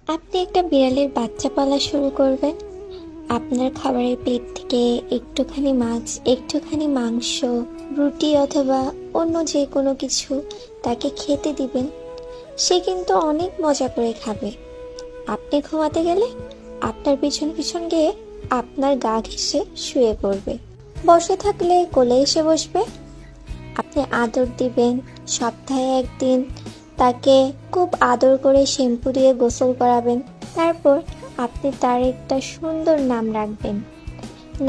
আপনি একটা বিড়ালের বাচ্চা পালা শুরু করবেন। আপনার খাবারের প্লেট থেকে একটুখানি মাছ, একটুখানি মাংস, রুটি অথবা অন্য যে কোনো কিছু তাকে খেতে দিবেন। সে কিন্তু অনেক মজা করে খাবে। আপনি ঘুমাতে গেলে আপনার পিছন পিছন গিয়ে আপনার গা ঘেঁষে শুয়ে পড়বে। বসে থাকলে কোলে এসে বসবে। আপনি আদর দিবেন। সপ্তাহে একদিন তাকে খুব আদর করে শ্যাম্পু দিয়ে গোসল করাবেন। তারপর আপনি তার একটা সুন্দর নাম রাখবেন।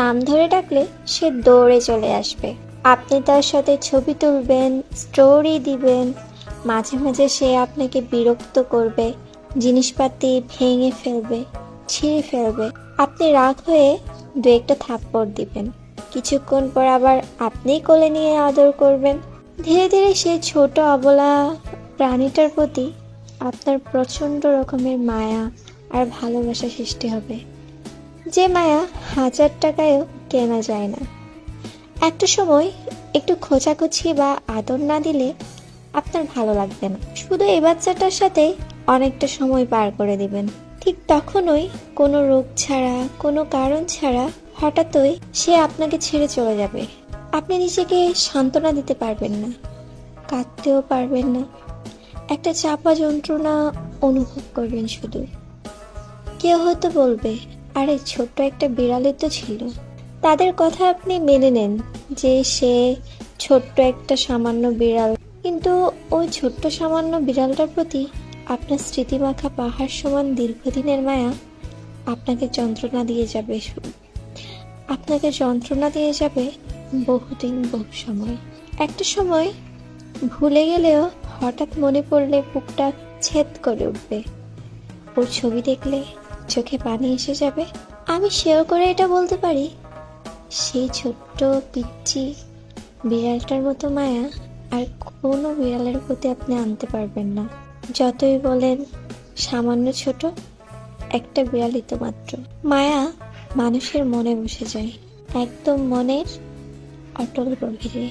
নাম ধরে ডাকলে সে দৌড়ে চলে আসবে। আপনি তার সাথে ছবি তুলবেন, স্টোরি দিবেন। মাঝে মাঝে সে আপনাকে বিরক্ত করবে, জিনিসপাতি ভেঙে ফেলবে, ছিঁড়ে ফেলবে। আপনি রাগ হয়ে দু একটা থাপ্পড় দিবেন। কিছুক্ষণ পর আবার আপনিই কোলে নিয়ে আদর করবেন। ধীরে ধীরে সেই ছোট অবলা প্রাণীটার প্রতি আপনার প্রচণ্ড রকমের মায়া আর ভালোবাসা সৃষ্টি হবে, যে মায়া 1000 টাকায়ও কেনা যায় না। একটা সময় একটু খোঁচাখুচি বা আদর না দিলে আপনার ভালো লাগবে না। শুধু এই বাচ্চাটার সাথে অনেকটা সময় পার করে দিবেন। ঠিক তখনই কোনো রোগ ছাড়া, কোনো কারণ ছাড়া হঠাৎই সে আপনাকে ছেড়ে চলে যাবে। আপনি নিজেকে সান্ত্বনা দিতে পারবেন না, কাঁদতেও পারবেন না। একটা চাপা যন্ত্রণা অনুভব করবেন শুধু। কেউ হয়তো বলবে, আরে ছোট্ট একটা বিড়ালই তো ছিল। তাদের কথা আপনি মেনে নেন যে সে ছোট্ট একটা সামান্য বিড়াল, কিন্তু ওই ছোট্ট সামান্য বিড়ালটার প্রতি আপনার স্মৃতিমাখা পাহাড় সমান দীর্ঘদিনের মায়া আপনাকে যন্ত্রণা দিয়ে যাবে। আপনাকে যন্ত্রণা দিয়ে যাবে বহুদিন, বহু সময়। একটা সময় ভুলে গেলেও হঠাৎ মনে পড়লে বুকটা ছেদ করে উঠবে। ওর ছবি দেখলে চোখে পানি এসে যাবে। আমি শেয়ার করে এটা বলতে পারি, সেই ছোট্ট পিচ্চি বিড়ালটার মতো মায়া আর কোনো বিড়ালের প্রতি আপনি আনতে পারবেন না। যতই বলেন সামান্য ছোট, একটা বিড়ালই তো মাত্র। মায়া মানুষের মনে বসে যায়, একদম মনের অটল গভীরে।